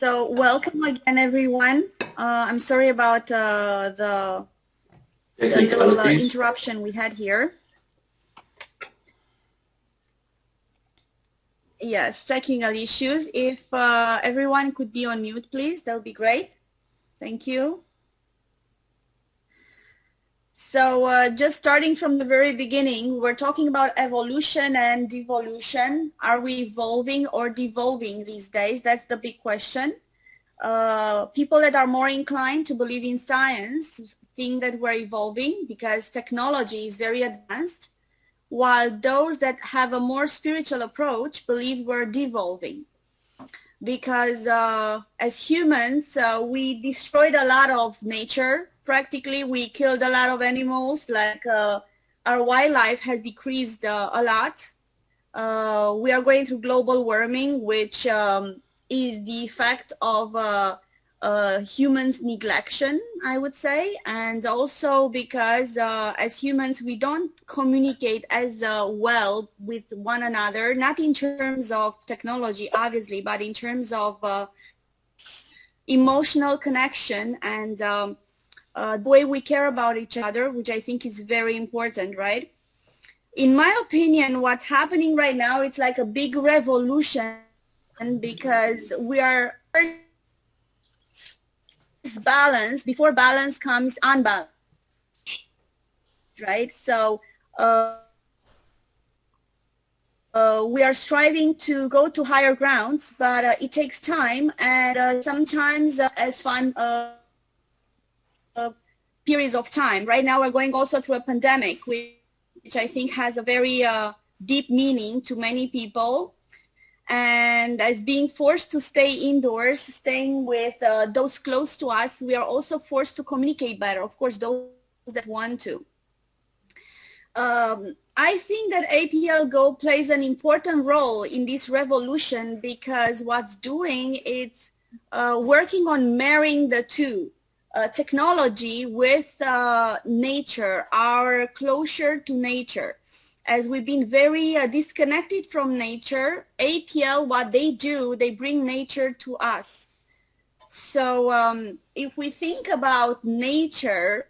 So welcome again, everyone. I'm sorry about the little interruption we had here. Yes, technical issues. If everyone could be on mute, please, that would be great. Thank you. So just starting from the very beginning, we're talking about evolution and devolution. Are we evolving or devolving these days? That's the big question. People that are more inclined to believe in science think that we're evolving because technology is very advanced, while those that have a more spiritual approach believe we're devolving. Because as humans, we destroyed a lot of nature. Practically, we killed a lot of animals, like our wildlife has decreased a lot. We are going through global warming, which is the effect of humans' neglection, I would say, and also because as humans we don't communicate as well with one another, not in terms of technology, obviously, but in terms of emotional connection and the way we care about each other, which I think is very important, right? In my opinion, what's happening right now, it's like a big revolution because we are balance. Before balance comes unbalance, right? So we are striving to go to higher grounds, but it takes time, and sometimes as fun periods of time. Right now we're going also through a pandemic, which I think has a very deep meaning to many people. And as being forced to stay indoors, staying with those close to us, we are also forced to communicate better, of course, those that want to. I think that Aplgo plays an important role in this revolution because what's doing, it's working on marrying the two, technology with nature, our closure to nature. As we've been very disconnected from nature, APL, what they do, they bring nature to us. So if we think about nature,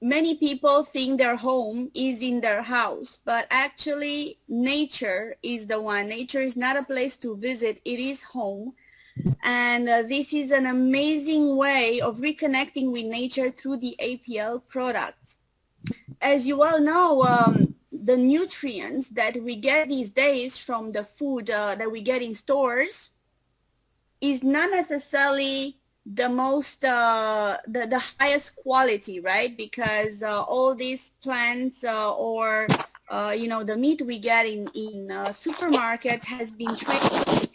many people think their home is in their house, but actually nature is the one. Nature is not a place to visit, it is home. And this is an amazing way of reconnecting with nature through the APL products. As you all know, the nutrients that we get these days from the food that we get in stores is not necessarily the most, the highest quality, right? Because all these plants or, you know, the meat we get in supermarkets has been treated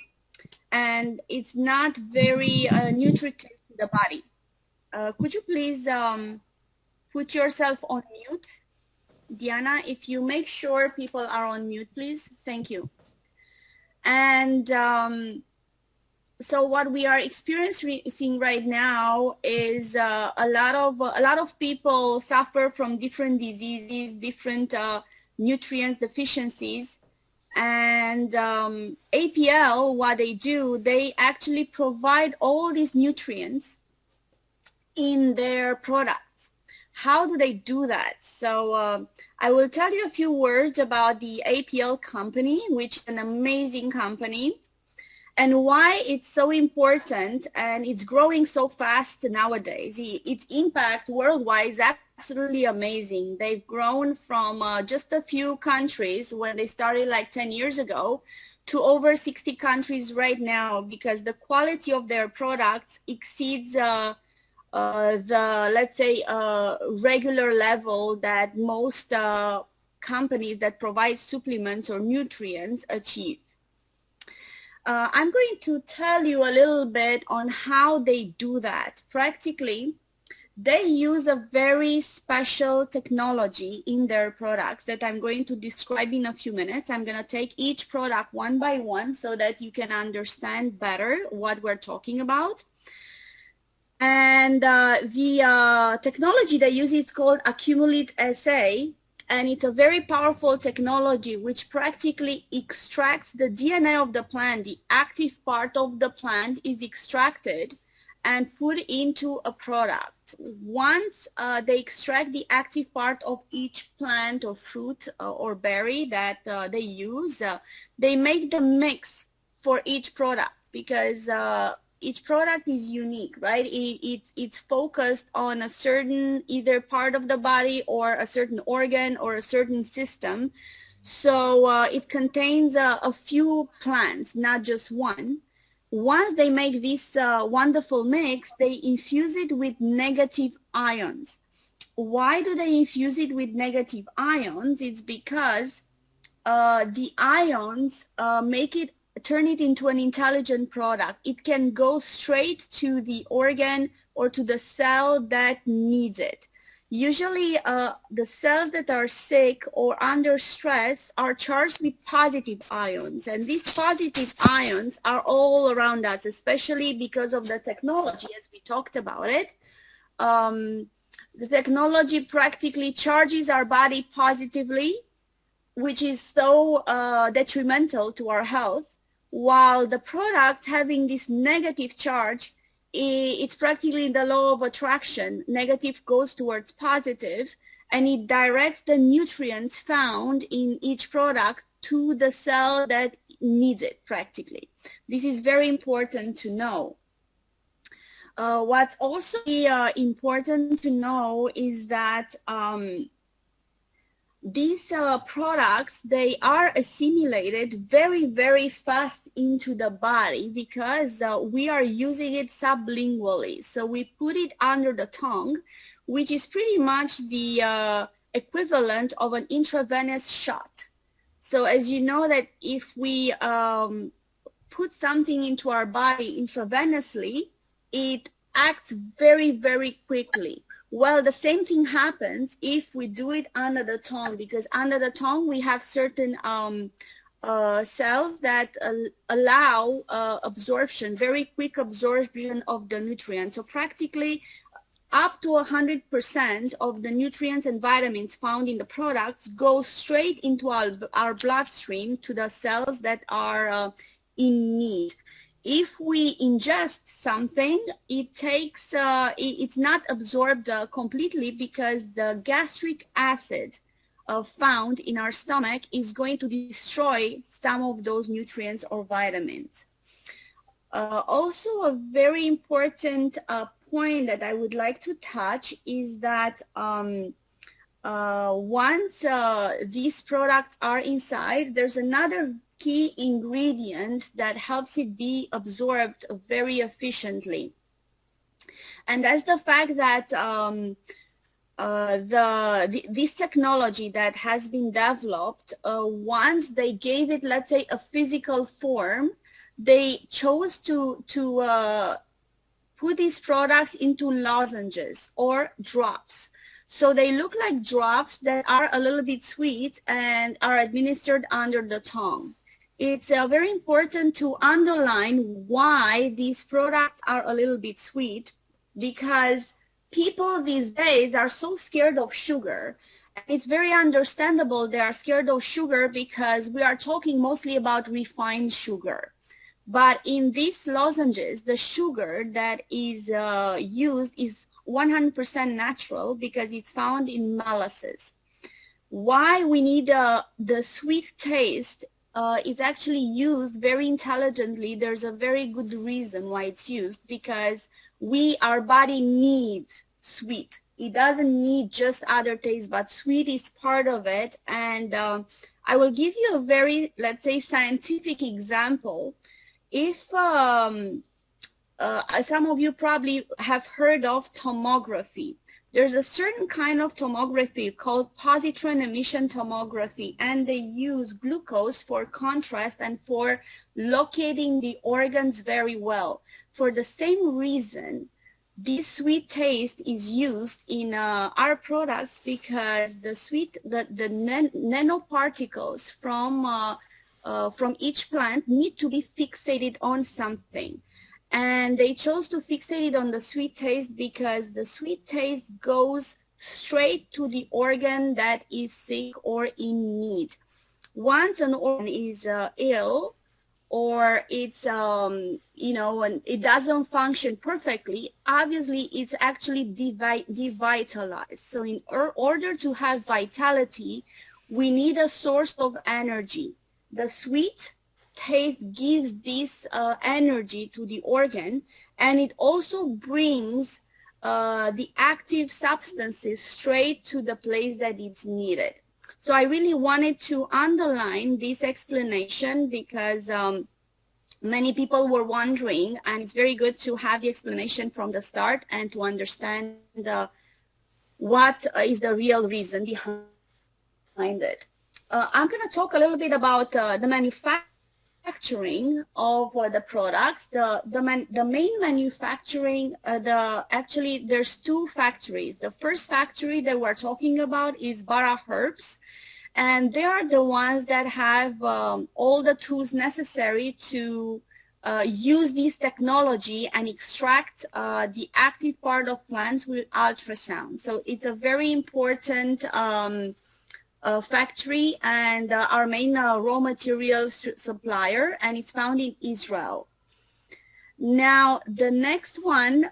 and it's not very nutritive to the body. Could you please put yourself on mute? Diana, if you make sure people are on mute, please. Thank you. And so what we are experiencing right now is a lot of people suffer from different diseases, different nutrients deficiencies. And APL, what they do, they actually provide all these nutrients in their products. How do they do that? So I will tell you a few words about the APL company, which is an amazing company, and why it's so important and it's growing so fast nowadays. Its impact worldwide is absolutely amazing. They've grown from just a few countries when they started like 10 years ago to over 60 countries right now because the quality of their products exceeds the, let's say, regular level that most companies that provide supplements or nutrients achieve. I'm going to tell you a little bit on how they do that. Practically, they use a very special technology in their products that I'm going to describe in a few minutes. I'm going to take each product one by one so that you can understand better what we're talking about. And the technology they use is called Accumulate SA, And it's a very powerful technology which practically extracts the DNA of the plant. The active part of the plant is extracted and put into a product. Once they extract the active part of each plant or fruit or berry that they use, they make the mix for each product, because each product is unique, right? It's focused on a certain either part of the body or a certain organ or a certain system. So it contains a few plants, not just one. Once they make this wonderful mix, they infuse it with negative ions. Why do they infuse it with negative ions? It's because the ions turn it into an intelligent product. It can go straight to the organ or to the cell that needs it. Usually the cells that are sick or under stress are charged with positive ions, and these positive ions are all around us, especially because of the technology, as we talked about it. The technology practically charges our body positively, which is so detrimental to our health, while the product having this negative charge, it's practically the law of attraction. Negative goes towards positive, and it directs the nutrients found in each product to the cell that needs it practically. This is very important to know. What's also important to know is that these products, they are assimilated very, very fast into the body because we are using it sublingually. So we put it under the tongue, which is pretty much the equivalent of an intravenous shot. So as you know that if we put something into our body intravenously, it acts very, very quickly. Well, the same thing happens if we do it under the tongue, because under the tongue we have certain cells that allow absorption, very quick absorption of the nutrients. So practically up to 100% of the nutrients and vitamins found in the products go straight into our bloodstream to the cells that are in need. If we ingest something, it takes, it's not absorbed completely, because the gastric acid found in our stomach is going to destroy some of those nutrients or vitamins. Also, a very important point that I would like to touch is that once these products are inside, there's another key ingredient that helps it be absorbed very efficiently. And that's the fact that this technology that has been developed, once they gave it, let's say, a physical form, they chose to put these products into lozenges or drops. So they look like drops that are a little bit sweet and are administered under the tongue. It's very important to underline why these products are a little bit sweet, because people these days are so scared of sugar. It's very understandable they are scared of sugar, because we are talking mostly about refined sugar. But in these lozenges, the sugar that is used is 100% natural, because it's found in molasses. Why we need the sweet taste is actually used very intelligently. There's a very good reason why it's used, because our body needs sweet. It doesn't need just other tastes, but sweet is part of it. And I will give you a very, let's say, scientific example. If some of you probably have heard of tomography. There's a certain kind of tomography called positron emission tomography, and they use glucose for contrast and for locating the organs very well. For the same reason, this sweet taste is used in our products, because the nanoparticles from each plant need to be fixated on something. And they chose to fixate it on the sweet taste because the sweet taste goes straight to the organ that is sick or in need. Once an organ is ill, or it's you know, and it doesn't function perfectly, obviously it's actually devitalized. So in order to have vitality, we need a source of energy. The sweet taste gives this energy to the organ, and it also brings the active substances straight to the place that it's needed. So I really wanted to underline this explanation because many people were wondering, and it's very good to have the explanation from the start and to understand what is the real reason behind it. I'm going to talk a little bit about the manufacturing of the products. The main manufacturing, actually there's two factories. The first factory that we're talking about is Bara Herbs, and they are the ones that have all the tools necessary to use this technology and extract the active part of plants with ultrasound. So it's a very important factory, and our main raw material supplier, and it's found in Israel. Now, the next one,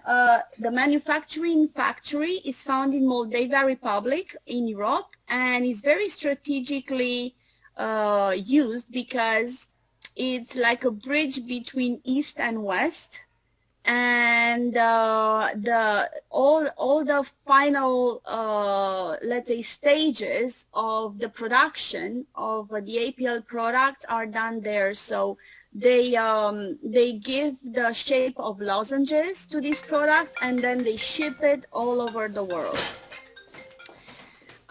the manufacturing factory is found in Moldova Republic in Europe, and is very strategically used because it's like a bridge between East and West. And all the final let's say stages of the production of the APL products are done there. So they give the shape of lozenges to these products, and then they ship it all over the world.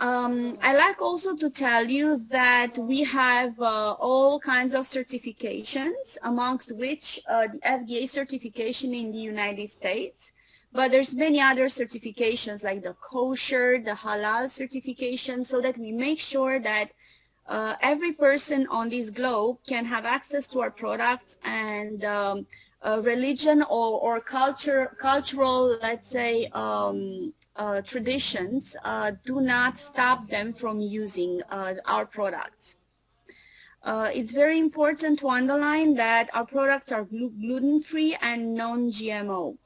I like also to tell you that we have all kinds of certifications, amongst which the FDA certification in the United States, but there's many other certifications like the kosher, the halal certification, so that we make sure that every person on this globe can have access to our products, and religion or cultural, let's say, traditions do not stop them from using our products. It's very important to underline that our products are gluten-free and non-GMO.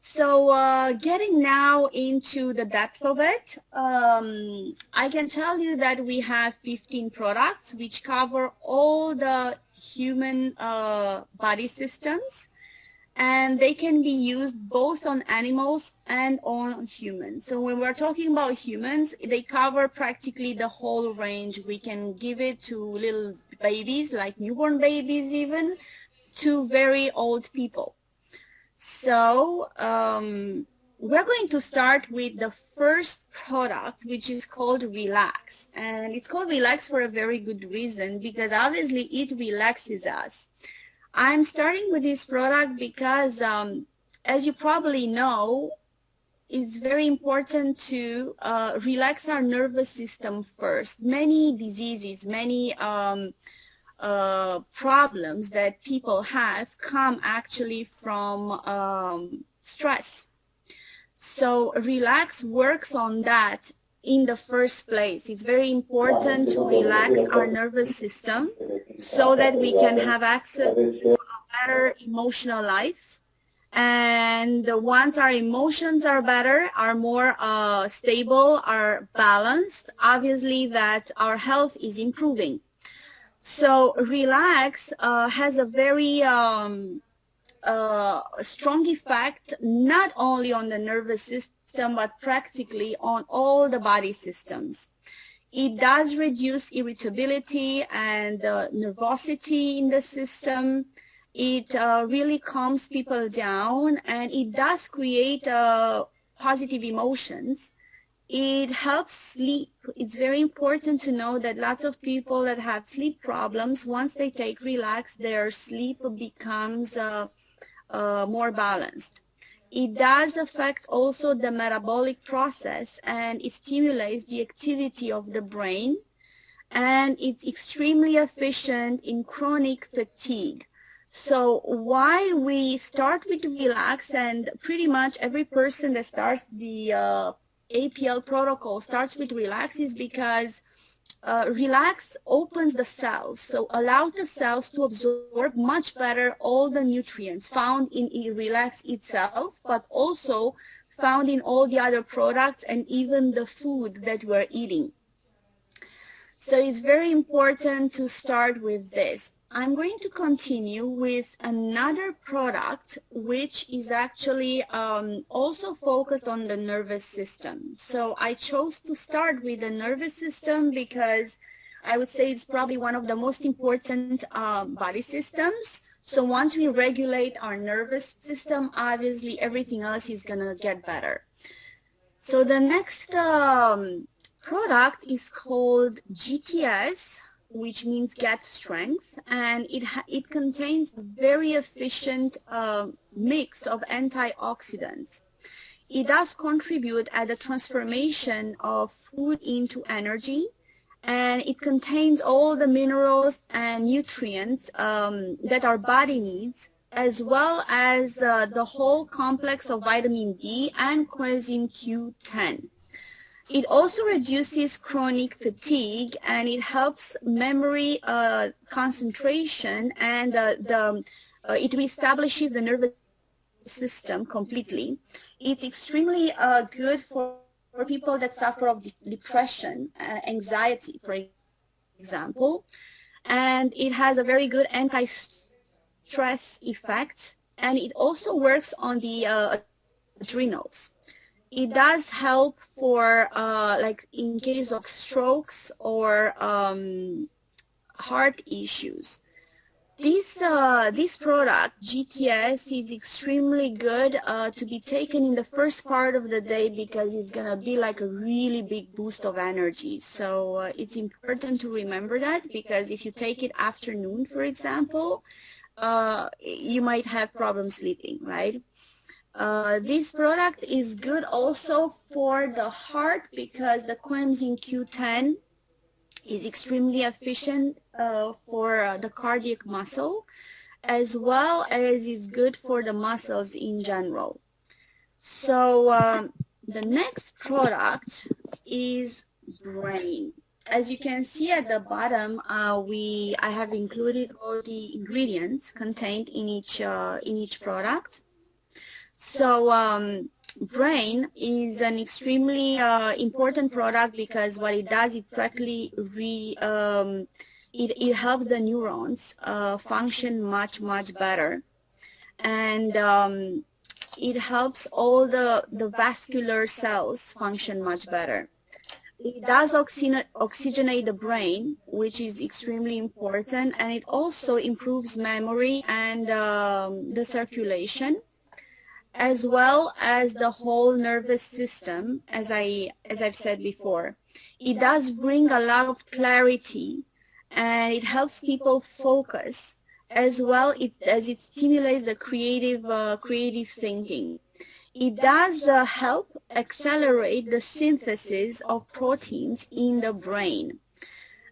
So getting now into the depth of it, I can tell you that we have 15 products which cover all the human body systems, and they can be used both on animals and on humans. So when we're talking about humans, they cover practically the whole range. We can give it to little babies, like newborn babies even, to very old people. So we're going to start with the first product, which is called Relax. And it's called Relax for a very good reason, because obviously it relaxes us. I'm starting with this product because, as you probably know, it's very important to relax our nervous system first. Many diseases, many problems that people have come actually from stress. So Relax works on that in the first place. It's very important to relax our nervous system so that we can have access to a better emotional life. And once our emotions are better, are more stable, are balanced, obviously that our health is improving. So Relax has a very strong effect not only on the nervous system, but practically on all the body systems. It does reduce irritability and nervosity in the system. It really calms people down, and it does create positive emotions. It helps sleep. It's very important to know that lots of people that have sleep problems, once they take Relax, their sleep becomes more balanced. It does affect also the metabolic process, and it stimulates the activity of the brain, and it's extremely efficient in chronic fatigue. So why we start with relax, and pretty much every person that starts the APL protocol starts with relax, is because relax opens the cells, so allows the cells to absorb much better all the nutrients found in relax itself, but also found in all the other products and even the food that we're eating. So it's very important to start with this. I'm going to continue with another product which is actually also focused on the nervous system. So I chose to start with the nervous system because I would say it's probably one of the most important body systems. So once we regulate our nervous system, obviously everything else is going to get better. So the next product is called GTS, which means Get Strength, and it contains a very efficient mix of antioxidants. It does contribute at the transformation of food into energy, and it contains all the minerals and nutrients that our body needs, as well as the whole complex of vitamin B and coenzyme Q10. It also reduces chronic fatigue, and it helps memory, concentration, and it reestablishes the nervous system completely. It's extremely good for people that suffer of depression, anxiety, for example, and it has a very good anti-stress effect, and it also works on the adrenals. It does help for like in case of strokes or heart issues. This product, GTS, is extremely good to be taken in the first part of the day because it's going to be like a really big boost of energy. So it's important to remember that, because if you take it afternoon, for example, you might have problems sleeping, right? This product is good also for the heart because the coenzyme Q10 is extremely efficient for the cardiac muscle, as well as is good for the muscles in general. So the next product is Brain. As you can see at the bottom, I have included all the ingredients contained in each product. So Brain is an extremely important product because what it does, it directly it helps the neurons function much better, and it helps all the vascular cells function much better. It does oxygenate the brain, which is extremely important, and it also improves memory and the circulation, as well as the whole nervous system, as I've said before. It does bring a lot of clarity, and it helps people focus, as well as it stimulates the creative thinking. It does help accelerate the synthesis of proteins in the brain.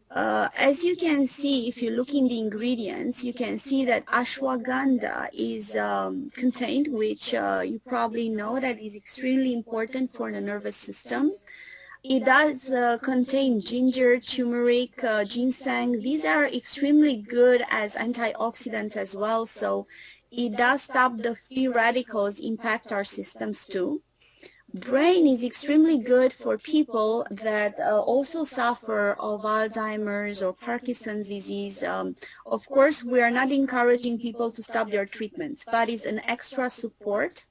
As you can see, if you look in the ingredients, you can see that ashwagandha is contained, which you probably know that is extremely important for the nervous system. It does contain ginger, turmeric, ginseng. These are extremely good as antioxidants as well, so it does stop the free radicals impact our systems too. Brain is extremely good for people that also suffer of Alzheimer's or Parkinson's disease. Of course, we are not encouraging people to stop their treatments, but it's an extra support.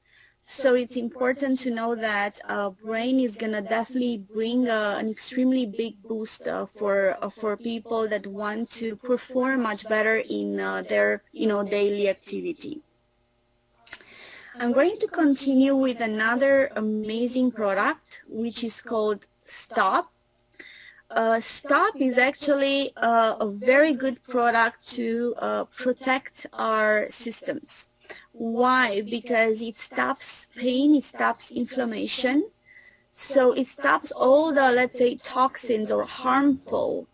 So it's important to know that Brain is going to definitely bring an extremely big boost for people that want to perform much better in their daily activity. I'm going to continue with another amazing product, which is called Stop. Stop is actually a very good product to protect our systems. Why? Because it stops pain, it stops inflammation, so it stops all the, let's say, toxins or harmful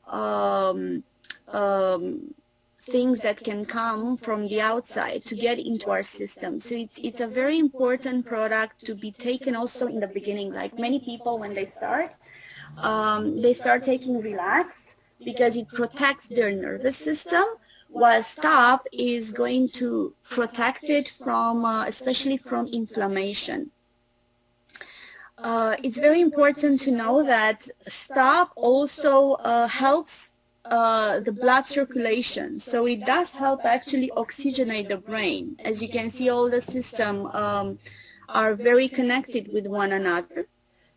things that can come from the outside to get into our system. So it's a very important product to be taken also in the beginning. Like many people, when they start taking Relax because it protects their nervous system, while Stop is going to protect it from, especially from inflammation. It's very important to know that Stop also helps the blood circulation. So it does help actually oxygenate the brain. As you can see, all the systems are very connected with one another.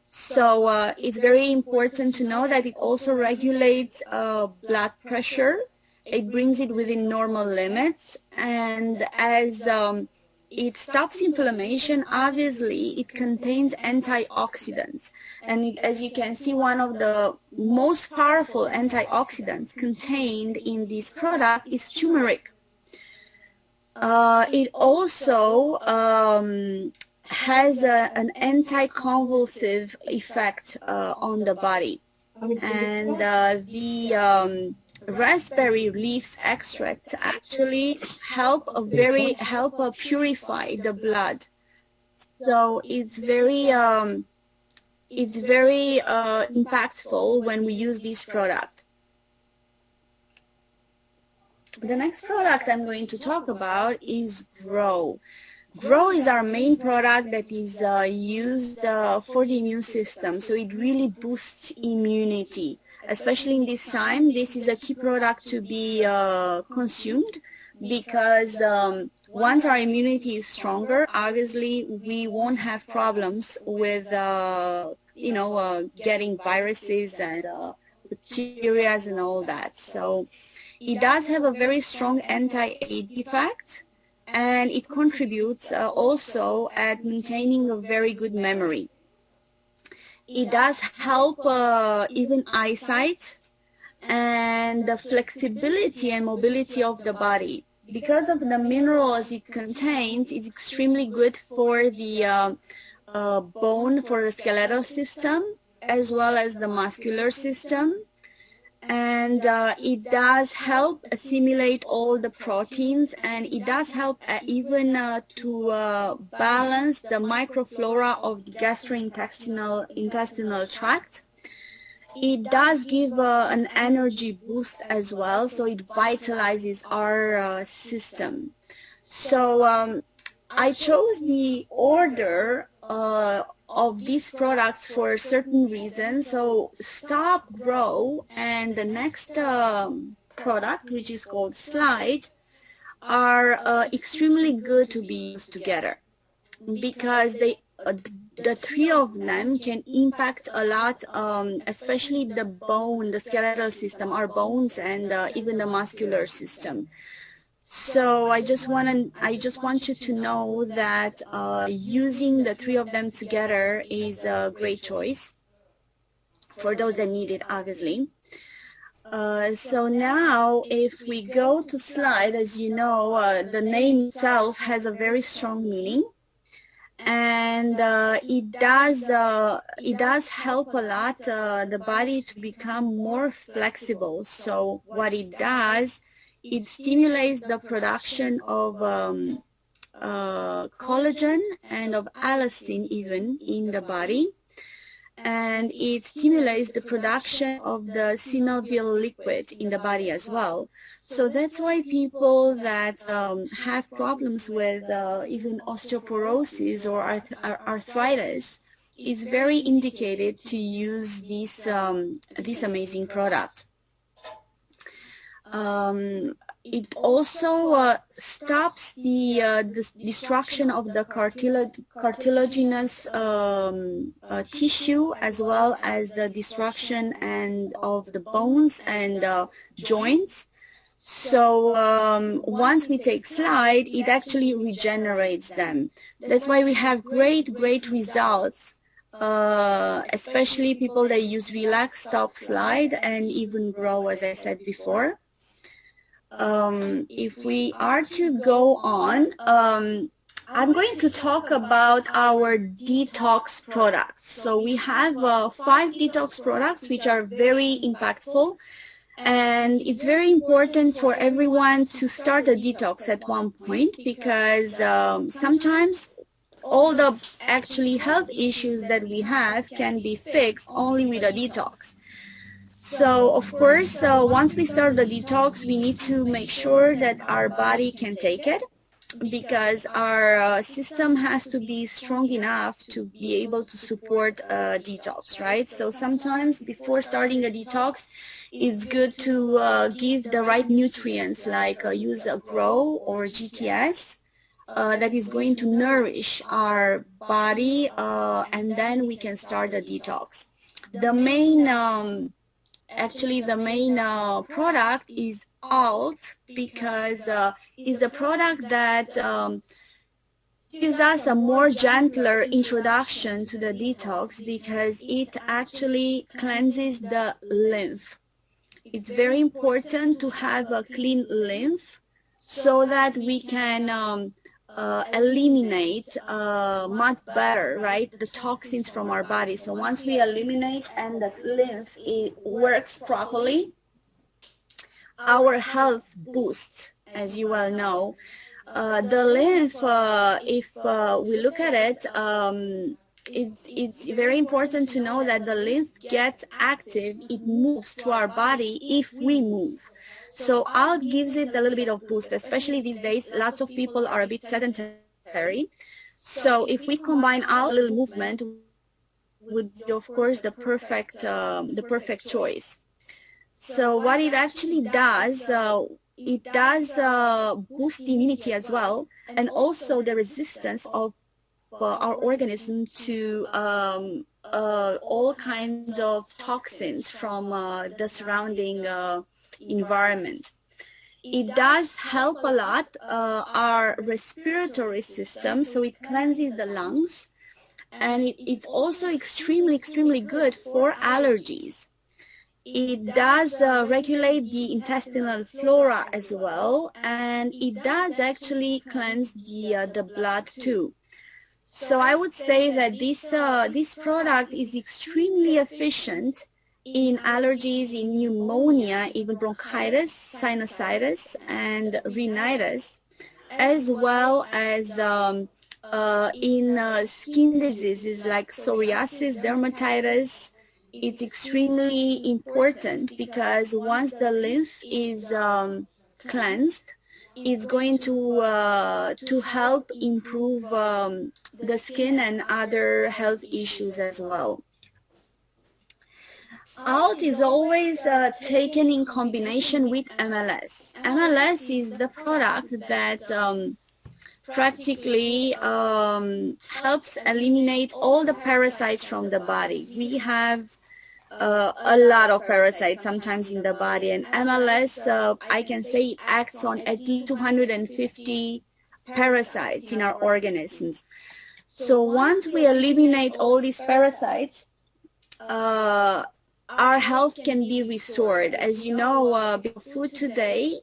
So it's very important to know that it also regulates blood pressure. It brings it within normal limits, and as it stops inflammation, obviously it contains antioxidants. And as you can see, one of the most powerful antioxidants contained in this product is turmeric. It also has an anti-convulsive effect on the body. And the raspberry leaves extracts actually help purify the blood. So it's very impactful when we use this product. The next product I'm going to talk about is Grow. Grow is our main product that is used for the immune system, so it really boosts immunity. Especially in this time, this is a key product to be consumed because once our immunity is stronger, obviously we won't have problems with getting viruses and bacteria and all that. So it does have a very strong anti-age effect, and it contributes also at maintaining a very good memory. It does help even eyesight and the flexibility and mobility of the body. Because of the minerals it contains, it's extremely good for the bone, for the skeletal system, as well as the muscular system. And it does help assimilate all the proteins, and it does help even to balance the microflora of the gastrointestinal tract. It does give an energy boost as well, so it vitalizes our system. So I chose the order of these products for a certain reason. So Stop, Grow, and the next product, which is called Slide, are extremely good to be used together because the three of them can impact a lot, especially the bone, the skeletal system, our bones, and even the muscular system. So I just want you to know that using the three of them together is a great choice for those that need it, obviously. So now if we go to Slide, as you know, the name itself has a very strong meaning, and it does help a lot the body to become more flexible. So what it does, it stimulates the production of collagen and of elastin even in the body, and it stimulates the production of the synovial liquid in the body as well. So that's why people that have problems with even osteoporosis or arthritis, it's very indicated to use this amazing product. It also stops the destruction of the cartilaginous tissue, as well as the destruction of the bones and joints. So once we take Slide, it actually regenerates them. That's why we have great results, especially people that use Relax, Stop, Slide, and even Grow, as I said before. If we are to go on, I'm going to talk about our detox products. So we have 5 detox products which are very impactful, And it's very important for everyone to start a detox at one point, because sometimes all the actually health issues that we have can be fixed only with a detox. So of course, once we start the detox, we need to make sure that our body can take it, because our system has to be strong enough to be able to support a detox, right? So sometimes before starting a detox, it's good to give the right nutrients, like use a grow or GTS, that is going to nourish our body, and then we can start the detox. The main actually the main product is alt, because is the product that gives us a more gentler introduction to the detox, because it actually cleanses the lymph. It's very important to have a clean lymph so that we can eliminate much better, right, the toxins from our body. So once we eliminate and the lymph works properly, our health boosts, as you well know. The lymph, if we look at it, it's very important to know that the lymph gets active, it moves through our body if we move. So alt gives it a little bit of boost, especially these days. Lots of people are a bit sedentary. So if we combine alt with a little movement, would be of course the perfect choice. So what it actually does, it does boost the immunity as well, and also the resistance of our organism to all kinds of toxins from the surrounding environment. It does help a lot our respiratory system, so it cleanses the lungs, and it's also extremely good for allergies. It does regulate the intestinal flora as well, and it does actually cleanse the blood too. So I would say that this product is extremely efficient in allergies, in pneumonia, even bronchitis, sinusitis, and rhinitis, as well as in skin diseases like psoriasis, dermatitis. It's extremely important, because once the lymph is cleansed, it's going to help improve the skin and other health issues as well. Alt is always taken in combination with MLS. MLS is the product that practically helps eliminate all the parasites from the body. We have a lot of parasites sometimes in the body, and MLS, I can say it acts on at least 250 parasites in our organisms. So once we eliminate all these parasites, our health can be restored. As you know, food today,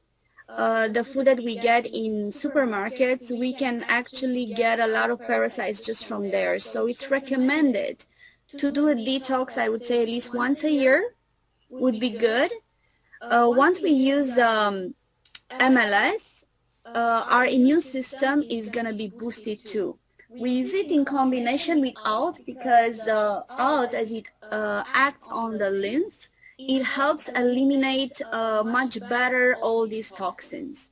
the food that we get in supermarkets, we can actually get a lot of parasites just from there. So it's recommended to do a detox, I would say at least once a year would be good. Once we use MLS, our immune system is going to be boosted too. We use it in combination with alt, because alt, as it acts on the lymph, it helps eliminate much better all these toxins.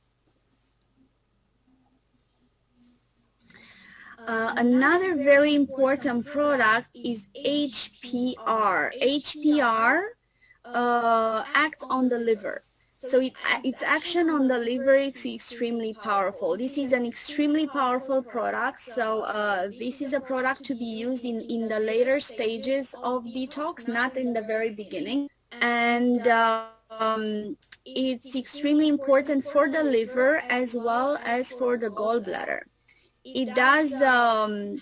Another very important product is HPR. HPR acts on the liver. So its action on the liver is extremely powerful. This is an extremely powerful product. So this is a product to be used in the later stages of detox, not in the very beginning. And it's extremely important for the liver as well as for the gallbladder. It does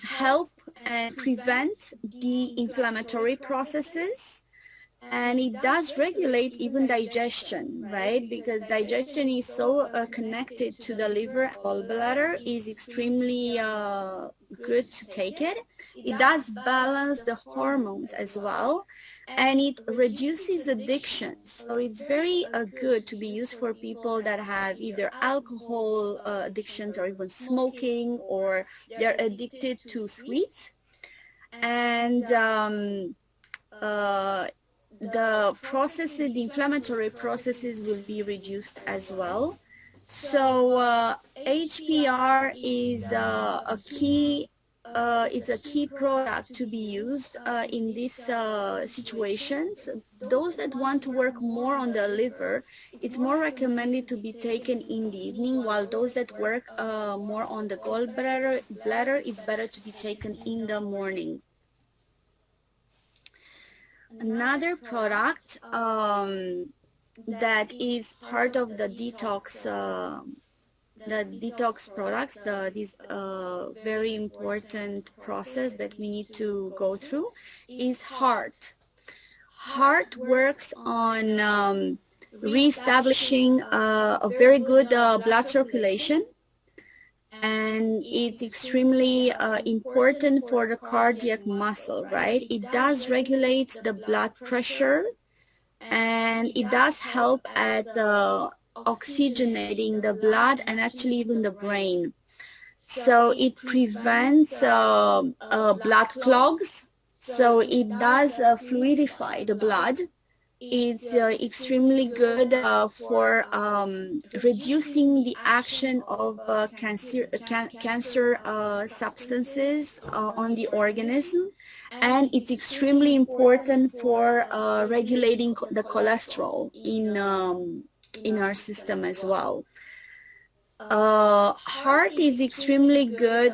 help and prevent the inflammatory processes, and it does regulate even digestion, right? Because digestion is so connected to the liver and gallbladder, is extremely good to take it. It does balance the hormones as well, and it reduces addictions. So it's very good to be used for people that have either alcohol addictions or even smoking, or they're addicted to sweets. And the inflammatory processes will be reduced as well. So HPR is it's a key product to be used in these situations. Those that want to work more on the liver, it's more recommended to be taken in the evening, while those that work more on the gallbladder, it's better to be taken in the morning. Another product that is part of the detox products, these very important process that we need to go through, is heart. Heart works on reestablishing a very good blood circulation, and it's extremely important for the cardiac muscle, right? It does regulate the blood pressure, and it does help at oxygenating the blood and actually even the brain. So it prevents blood clogs, so it does fluidify the blood. It's extremely good for reducing the action of cancer substances on the organism, and it's extremely important for regulating the cholesterol in our system as well. Heart is extremely good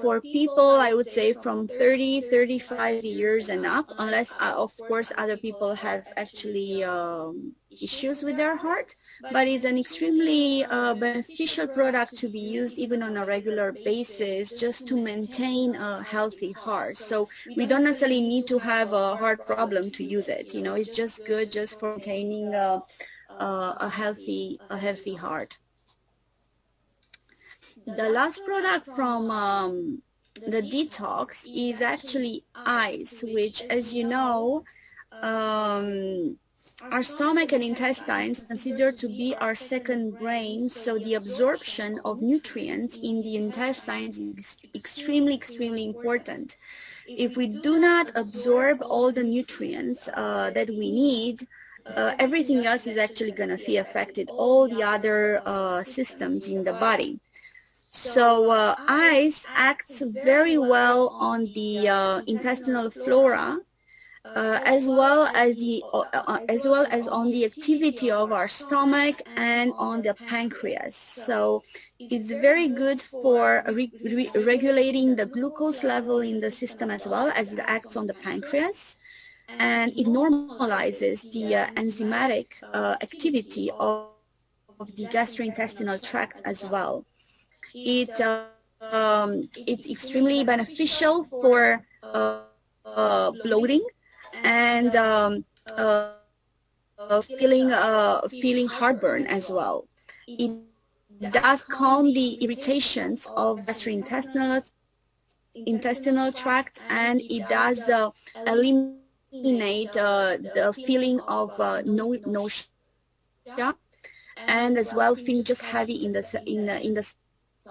for people, I would say, from 35 years and up, unless, of course, other people have actually issues with their heart. But it's an extremely beneficial product to be used even on a regular basis, just to maintain a healthy heart. So we don't necessarily need to have a heart problem to use it. You know, it's just good just for maintaining a healthy heart. The last product from the detox is actually ice, which, as you know, our stomach and intestines considered to be our second brain, so the absorption of nutrients in the intestines is extremely important. If we do not absorb all the nutrients that we need, everything else is actually going to be affected, all the other systems in the body. So ice acts very well on the intestinal flora, as well as on the activity of our stomach and on the pancreas. So it's very good for regulating the glucose level in the system, as well as it acts on the pancreas, and it normalizes the enzymatic activity of the gastrointestinal tract as well. It's extremely beneficial for bloating and feeling heartburn as well. It does calm the irritations of gastrointestinal tract, and it does eliminate the feeling of nausea, and as well feeling just heavy in the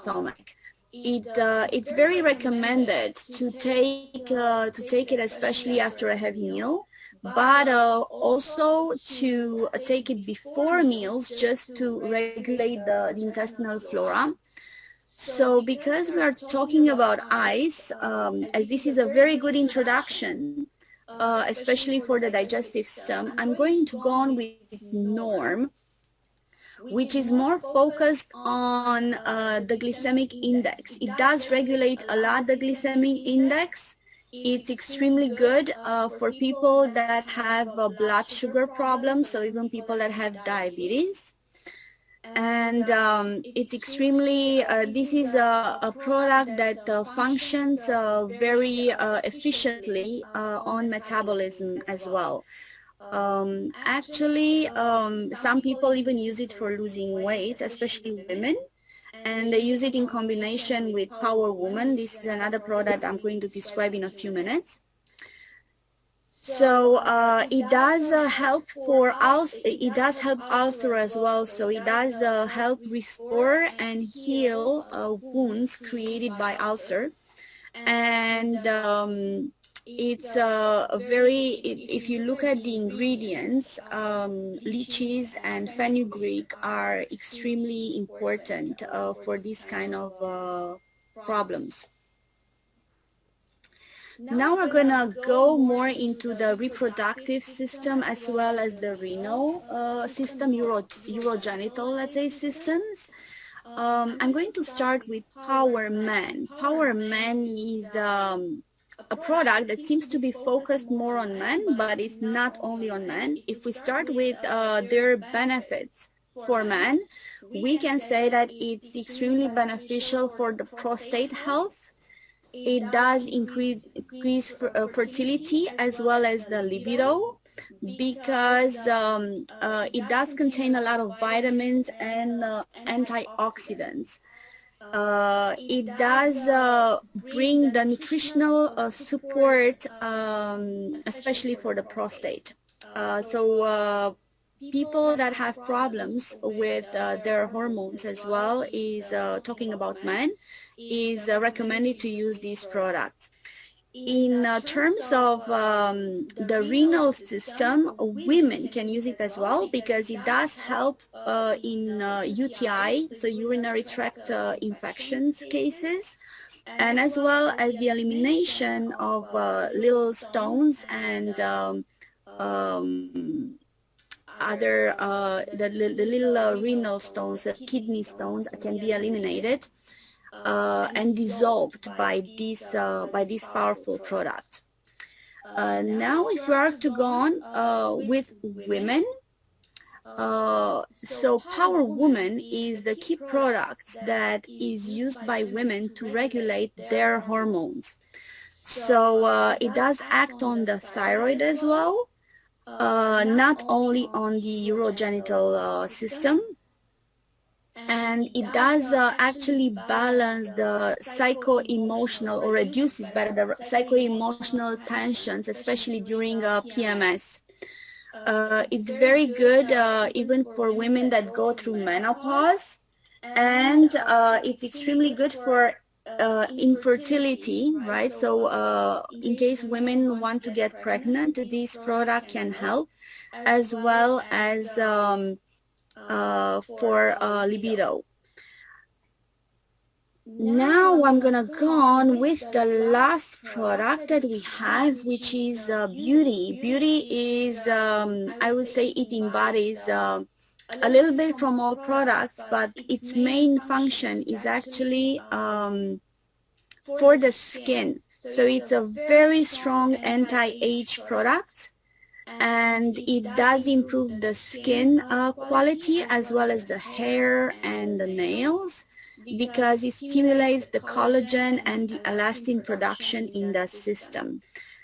stomach. It's very recommended to take it, especially after a heavy meal, but also to take it before meals, just to regulate the intestinal flora. So because we are talking about ice, as this is a very good introduction, especially for the digestive system, I'm going to go on with norm, which is more focused on the glycemic index. It does regulate a lot the glycemic index. It's extremely good for people that have blood sugar problems, so even people that have diabetes. And it's extremely, this is a product that functions very efficiently on metabolism as well. Actually, some people even use it for losing weight, especially women, and they use it in combination with Power Woman. This is another product I'm going to describe in a few minutes. So it does help for ulcer. It does help ulcer as well. So it does help restore and heal wounds created by ulcer. And it's a very, if you look at the ingredients, lychees and fenugreek are extremely important for this kind of problems. Now we're going to go more into the reproductive system as well as the renal system, urogenital, let's say, systems. I'm going to start with Power Man. Power Man is a product that seems to be focused more on men, but it's not only on men. If we start with their benefits for men, we can say that it's extremely beneficial for the prostate health. It does increase fertility as well as the libido, because it does contain a lot of vitamins and antioxidants. It does bring the nutritional support, especially for the prostate. People that have problems with their hormones as well, is talking about men, is recommended to use these products. In terms of the renal system, women can use it as well, because it does help in UTI, so urinary tract infections cases, and as well as the elimination of little stones and other the little renal stones, kidney stones can be eliminated and dissolved by this powerful product. Now, if we are to go on with women, so Power Woman is the key product that is used by women to regulate their hormones. So it does act on the thyroid as well, not only on the urogenital system, and it does actually balance the psycho-emotional, or reduces better the psycho-emotional tensions, especially during PMS. It's very good even for women that go through menopause, and it's extremely good for infertility, right? So in case women want to get pregnant, this product can help, as well as for libido. Now I'm gonna go on with the last product that we have, which is Beauty. Beauty is, I would say, it embodies a little bit from all products, but its main function is actually for the skin. So it's a very strong anti-age product, and it does improve the skin quality as well as the hair and the nails, because it stimulates the collagen and the elastin production in the system.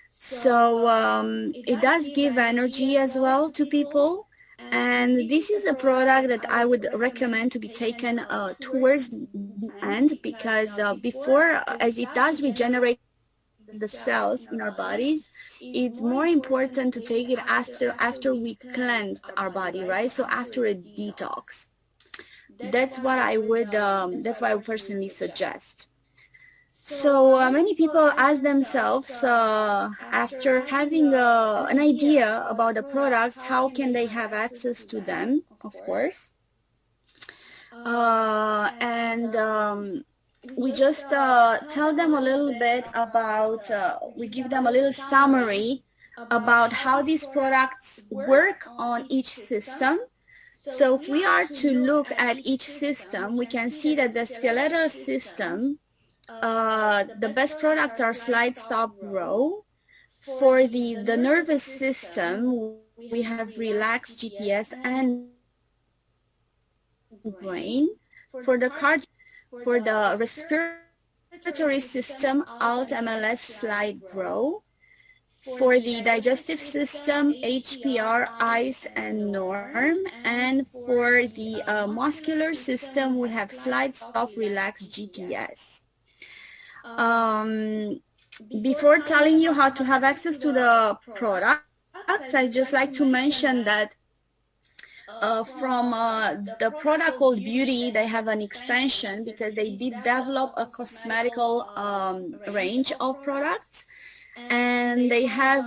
So it does give energy as well to people, and this is a product that I would recommend to be taken towards the end, because before, as it does regenerate the cells in our bodies, it's more important to take it after we cleansed our body, right? So after a detox. That's what I would, that's what I would personally suggest. So many people ask themselves, after having an idea about the products, how can they have access to them, of course. We just tell them a little bit about, we give them a little summary about how these products work on each system. So if we are to look at each system, we can see that the skeletal system, the best products are Slide Stop Grow. For the nervous system, we have Relax GTS and Brain. For the respiratory system, Alt MLS Slide Grow. For the digestive system, HPR, ICE, and NORM. And for the muscular system, we have Slide, Stop, Relax, GTS. Before telling you how to have access to the products, I just like to mention that from the product called Beauty, they have an extension because they did develop a cosmetical range of products, and they have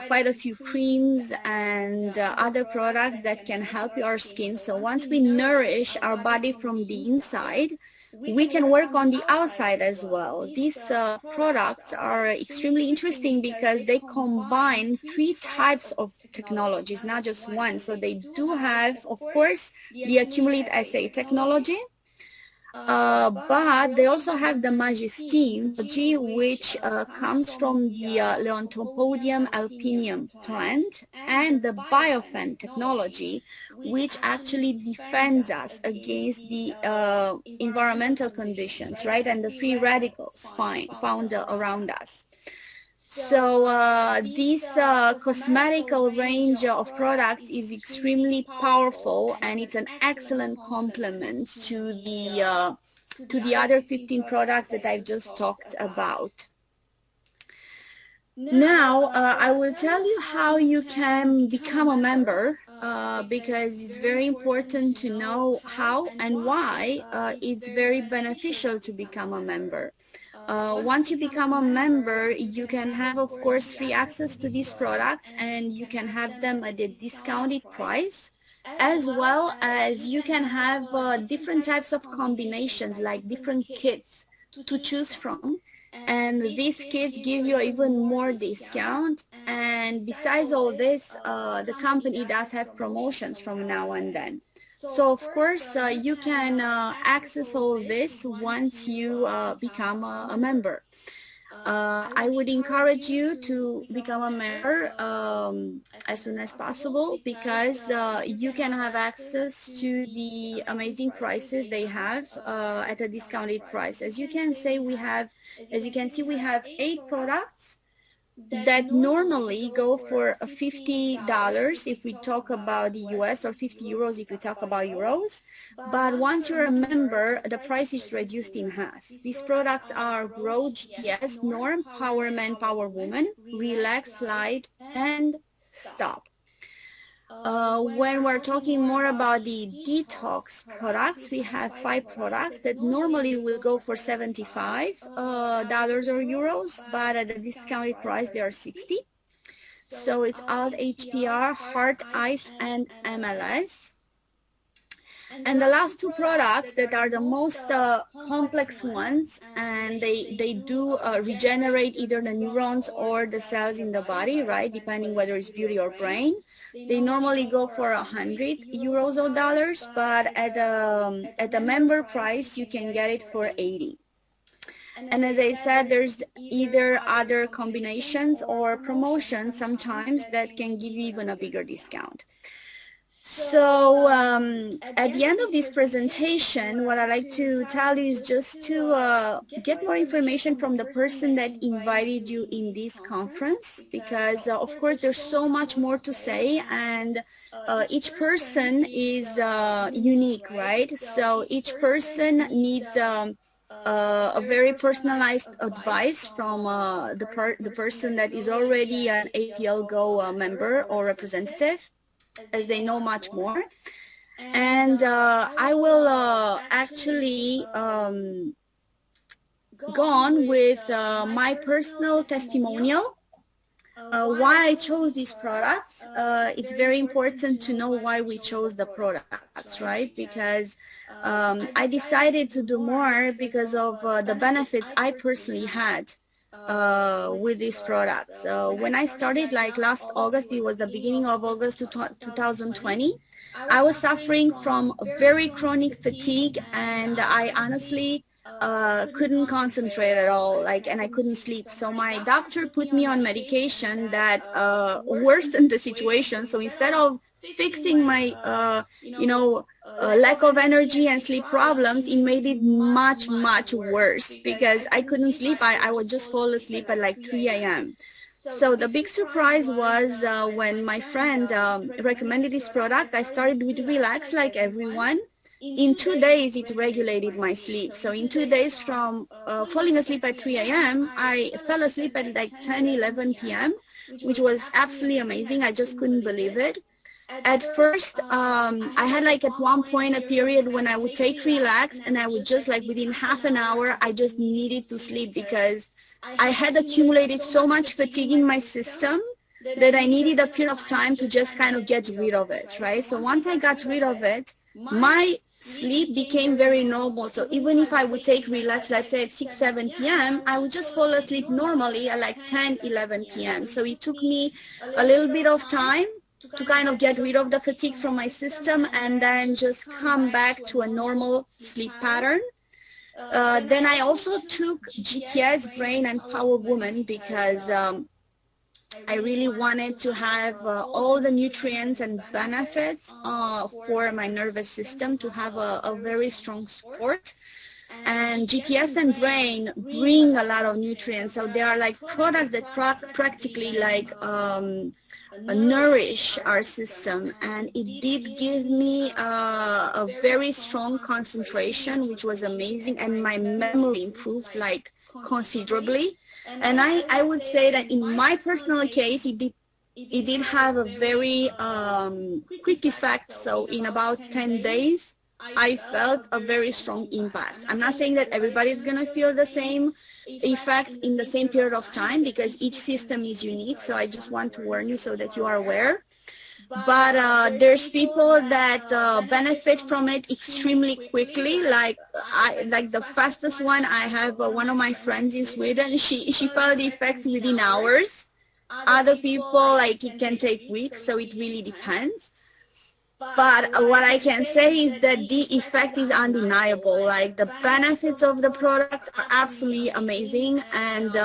quite a few creams and other products that can help our skin. So once we nourish our body from the inside, we can work on the outside as well. These products are extremely interesting because they combine 3 types of technologies, not just one. So they do have, of course, the accumulate assay technology, but they also have the magistine, which comes from the Leontopodium alpinium plant, and the biofen technology, which actually defends us against the environmental conditions, right, and the free radicals found around us. So this cosmetical range of products is extremely powerful, and it's an excellent complement to the other 15 products that I've just talked about. Now, I will tell you how you can become a member because it's very important to know how and why it's very beneficial to become a member. Once you become a member, you can have, of course, free access to these products, and you can have them at a discounted price, as well as you can have different types of combinations, like different kits to choose from. And these kits give you even more discount. And besides all this, the company does have promotions from now and then. So of course, you can access all this once you become a member. I would encourage you to become a member as soon as possible, because you can have access to the amazing prices they have at a discounted price. As you can see, we have 8 products that normally go for $50 if we talk about the US, or 50 euros if we talk about euros. But once you're a member, the price is reduced in half. These products are Grow, GTS, Norm, Power Man, Power Woman, Relax, Slide, and Stop. When we're talking more about the detox products, we have 5 products that normally will go for $75 or euros, but at the discounted price they are 60. So it's Alt, HPR, Heart, ICE, and MLS. And the last 2 products that are the most complex ones, and they do regenerate either the neurons or the cells in the body, right, depending whether it's beauty or brain. They normally go for 100 euros or dollars, but at a member price, you can get it for 80. And as I said, there's either other combinations or promotions sometimes that can give you even a bigger discount. So at the end of this presentation, what I'd like to tell you is just to get more information from the person that invited you in this conference, because of course there's so much more to say, and each person is unique, right? So each person needs a very personalized advice from the person that is already an Aplgo member or representative, as they know much more. And I will actually go on with my personal testimonial. Why I chose these products. It's very important to know why we chose the products, right? Because I decided to do more because of the benefits I personally had with these products. When I started, like last August, it was the beginning of August 2020, I was suffering from very chronic fatigue, and I honestly couldn't concentrate at all, and I couldn't sleep. So my doctor put me on medication that worsened the situation. So instead of fixing my lack of energy and sleep problems, it made it much worse, because I couldn't sleep. I would just fall asleep at like 3 a.m. So the big surprise was when my friend recommended this product. I started with Relax like everyone. In 2 days, it regulated my sleep. So in 2 days from falling asleep at 3 a.m., I fell asleep at like 10, 11 p.m., which was absolutely amazing. I just couldn't believe it. At first, I had like at one point a period when I would take Relax and I would just like within half an hour, I just needed to sleep because I had accumulated so much fatigue in my system that I needed a period of time to just kind of get rid of it, right? So once I got rid of it, my sleep became very normal. So even if I would take Relax, let's say at 6, 7 p.m., I would just fall asleep normally at like 10, 11 p.m. So it took me a little bit of time to kind of get rid of the fatigue from my system and then just come back to a normal sleep pattern. Then I also took GTS, Brain and Power Woman, because I really wanted to have all the nutrients and benefits for my nervous system to have a very strong support. And GTS and Brain bring a lot of nutrients. So they are like products that practically like nourish our system, and it did give me a very strong concentration, which was amazing, and my memory improved like considerably. And I would say that in my personal case, it did have a very quick effect. So in about 10 days, I felt a very strong impact. I'm not saying that everybody's going to feel the same effect in the same period of time because each system is unique. So I just want to warn you so that you are aware. But there's people that benefit from it extremely quickly. Like the fastest one, I have one of my friends in Sweden. She felt the effect within hours. Other people, like, it can take weeks, so it really depends. But what I can say is that the effect is undeniable. Like, the benefits of the product are absolutely amazing, and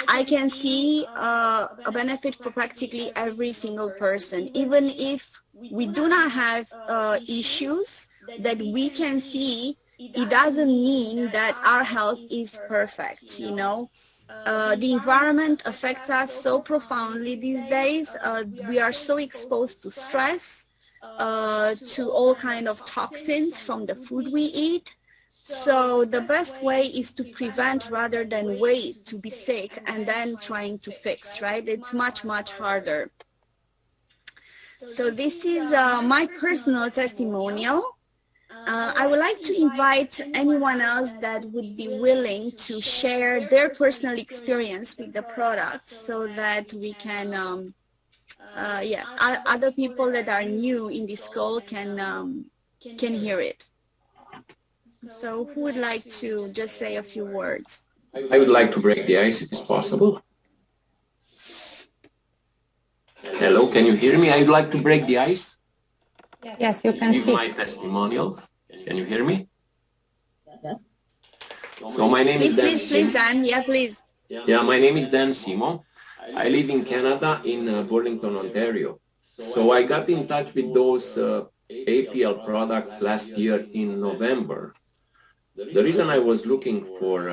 I can see a benefit for practically every single person. Even if we do not have issues that we can see, it doesn't mean that our health is perfect, you know. The environment affects us so profoundly these days. We are so exposed to stress, to all kind of toxins from the food we eat. So the best way is to prevent rather than wait to be sick and then trying to fix, right? It's much, much harder. So this is my personal testimonial. I would like to invite anyone else that would be willing to share their personal experience with the product so that we can other people that are new in this call can hear it. So who would like to just say a few words? I would like to break the ice if it's possible. Hello, can you hear me? I would like to break the ice. Yes, you can give speak. my testimonials. Can you hear me? Yes. So my name is Dan. Please, Dan. Yeah, please. Yeah, my name is Dan Simon. I live in Canada, in Burlington, Ontario. So I got in touch with those APL products last year in November. The reason I was looking for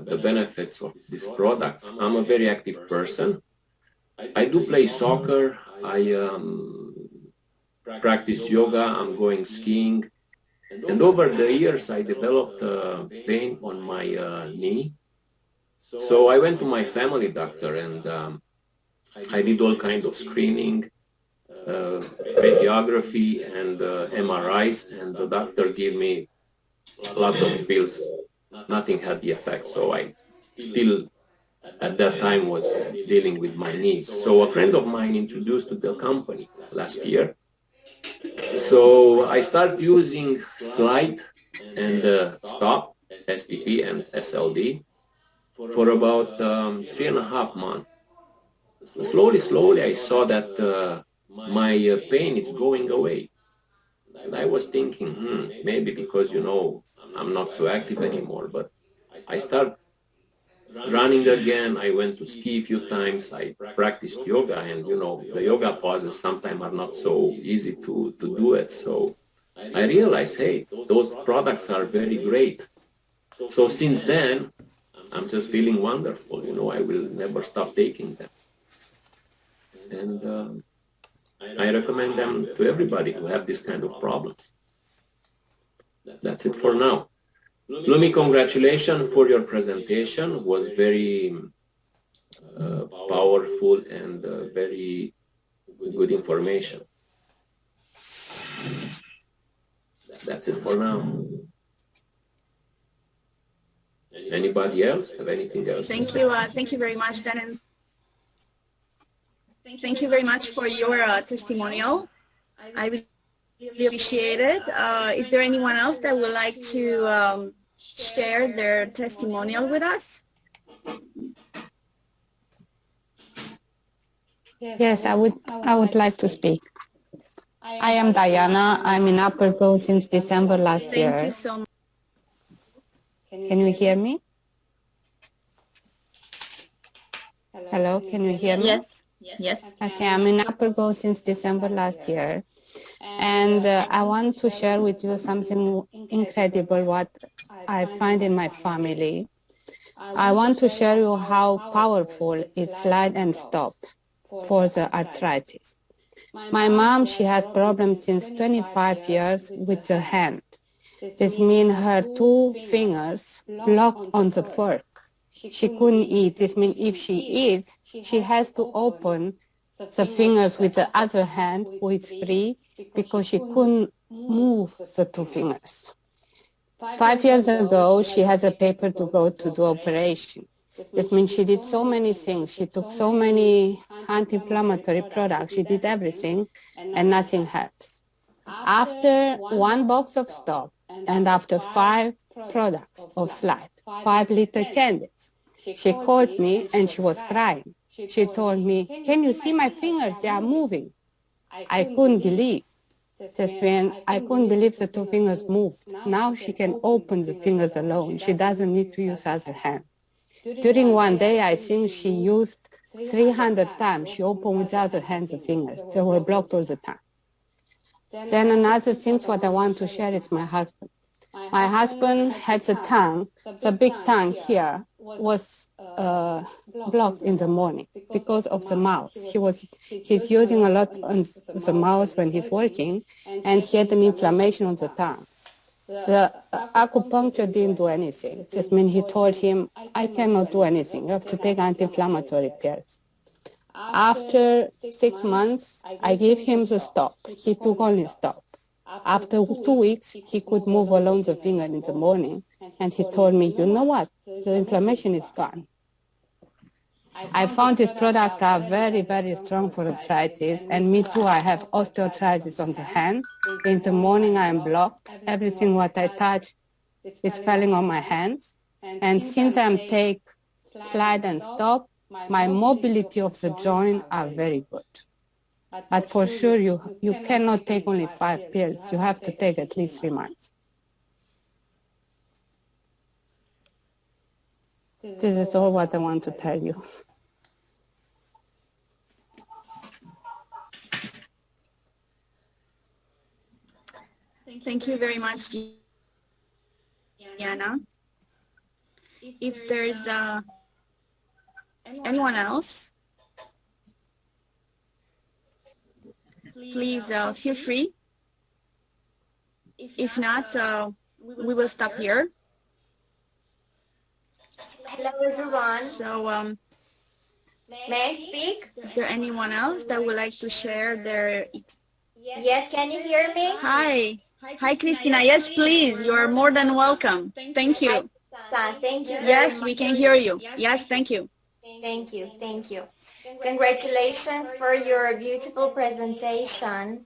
the benefits of these products, I'm a very active person. I do play soccer, I practice yoga, I'm going skiing. And over the years, I developed pain on my knee. So I went to my family doctor and I did all kinds of screening, radiography and MRIs, and the doctor gave me lots of pills. Nothing had the effect, so I still at that time was dealing with my knees. So a friend of mine introduced to the company last year. So I started using Slide and Stop, STP and SLD, for about 3.5 months. Slowly I saw that my pain is going away. And I was thinking, maybe because, you know, I'm not so active anymore, but I started running again. I went to ski a few times. I practiced yoga, and, you know, the yoga poses sometimes are not so easy to do it. So I realized, hey, those products are very great. So since then, I'm just feeling wonderful. You know, I will never stop taking them. and I recommend them to everybody who have this kind of problems. That's it for now. Lumi, congratulations for your presentation. It was very powerful and very good information. That's it for now. Anybody else have anything else? Thank you very much, Dan, and thank you very much for your testimonial. I really appreciate it. Is there anyone else that would like to share their testimonial with us? Yes, I would like to speak. I am Diana. I'm in Aplgo since December last year. Thank you so much. Can you hear me? Hello, can you hear me? Yes. Yes. Okay, I'm in Aplgo since December last year. And I want to share with you something incredible what I find in my family. I want to share you how powerful is slide and stop for the arthritis. My mom, she has problems since 25 years with the hand. This means her two fingers locked on the fork. She couldn't eat. This means if she eats, she has to open the fingers with the other hand, who is free, because she couldn't move the two fingers. 5 years ago, she has a paper to go to do operation. This means she did so many things. She took so many anti-inflammatory products. She did everything, and nothing helps. After one box of stop, and after 5 products of slide, 5 little candles, she called me and she was crying. She told me, "Can you see my fingers? They are moving." I couldn't believe. I couldn't believe the two fingers moved. Now she can open the fingers alone. She doesn't need to use other hand. During one day, I think she used 300 times. She opened with the other hand the fingers. They were blocked all the time. Then another thing what I want to share is my husband. My husband had the tongue, the big tongue here was blocked in the morning because of the mouse. He's using a lot on the mouse when he's working, and he had an inflammation on the tongue. The acupuncture didn't do anything. This means he told him, "I cannot do anything. You have to take anti-inflammatory pills." After 6 months, I gave him the stop. He took only stop. After 2 weeks, he could move along the finger in the morning, and he told me, "You know what? The inflammation is gone." I found this product are very, very strong for arthritis, and me too, I have osteoarthritis on the hand. In the morning, I am blocked. Everything what I touch is falling on my hands. And since I'm take slide and stop, my mobility of the joint are very good. But for sure, you cannot take only 5 pills. You have to take at least 3 months. This is all what I want to tell you. Thank you very much, Diana. If there's anyone else, please feel free. If not, we will stop here. Hello, everyone. So, May I speak? is there anyone else that would like to share their... Yes, can you hear me? Hi. Hi, Christina. Yes, please. You are more than welcome. Thank you. Hi, thank you. Yes, we can hear you. Yes, thank you. Thank you. Thank you. Congratulations for your beautiful presentation.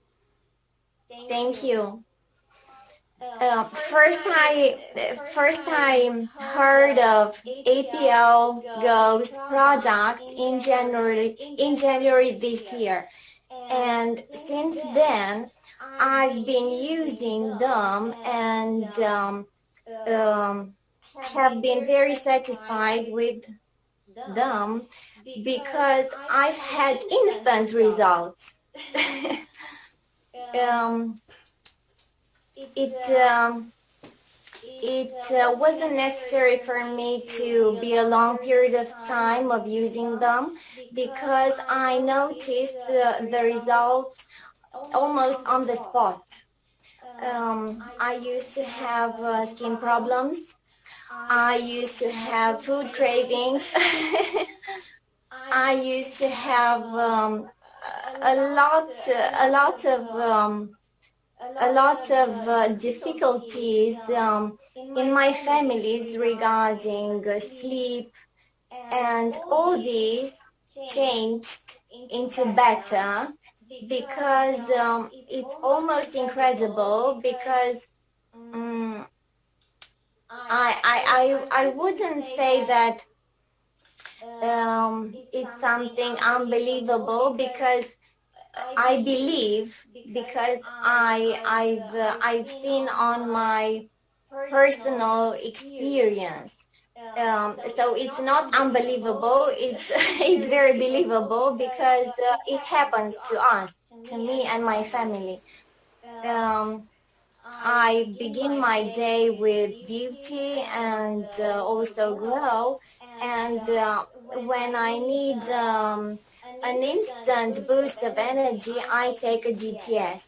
Thank you. First I heard of Aplgo's product in January this year, and since then I've been using them and have been very satisfied with them because I've had instant results. it wasn't necessary for me to be a long period of time of using them because I noticed the result almost on the spot. I used to have skin problems. I used to have food cravings. I used to have a lot, a lot of difficulties in my families regarding sleep, and all these changed into better because it's almost incredible because um, I wouldn't say that it's something unbelievable because I believe because I've seen on my personal experience. So it's not unbelievable. It's it's very believable because it happens to us, to me and my family. Um, I begin my day with beauty and also glow. And when I need an instant boost of energy, I take a GTS.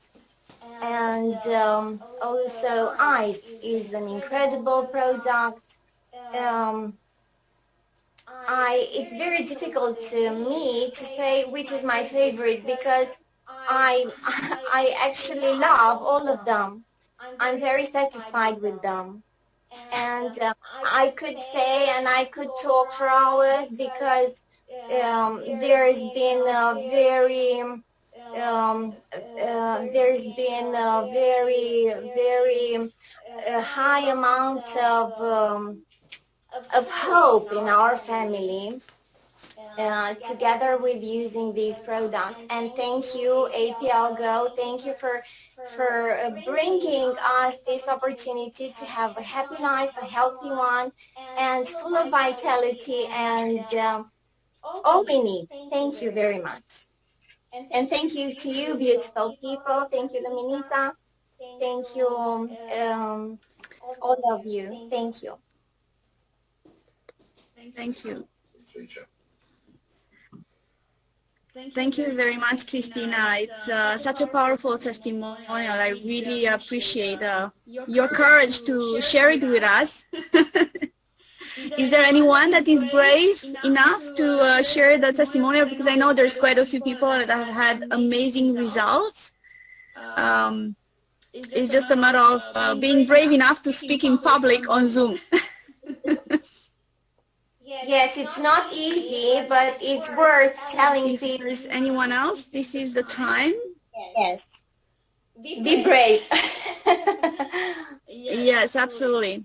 And also ice is an incredible product. Um, it's very difficult to me to say which is my favorite because I I actually love all of them. I'm very satisfied with them. And I could stay and I could talk for hours because there's been a very high amount of hope in our family together with using these products. And thank you, Aplgo. Thank you for bringing us this opportunity to have a happy life, a healthy one, and full of vitality and all we need. Thank you very much. And thank you to you, beautiful people. Thank you, Luminita. Thank you, all of you. Thank you. Thank you. Thank you very much, Christina. It's such a powerful testimonial. I really appreciate your courage to share it with us. Is there anyone that is brave enough to share the testimonial? Because I know there's quite a few people that have had amazing results. It's just a matter of being brave enough to speak in public on Zoom. Yes, it's not easy, but it's worth telling If people. there's anyone else, this is the time. Yes. Be brave. Yes, absolutely.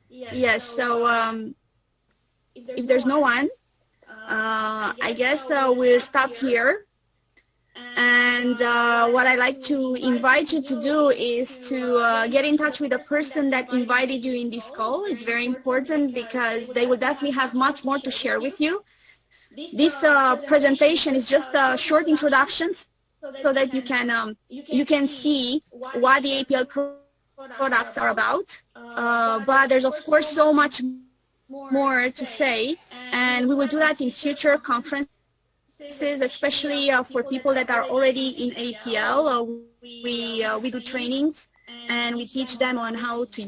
Yes, so if there's no one, I guess we'll stop here. And what I like to invite you to do is to get in touch with the person that invited you in this call. It's very important because they will definitely have much more to share with you. This presentation is just a short introduction so that you can see what the APL products are about. But there's of course so much more to say, and we will do that in future conferences, especially for people that are already in APL. We do trainings and we teach them on how to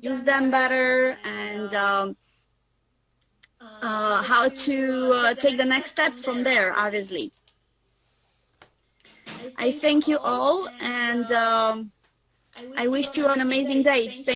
use them better and how to take the next step from there, obviously. I thank you all, and I wish you an amazing day.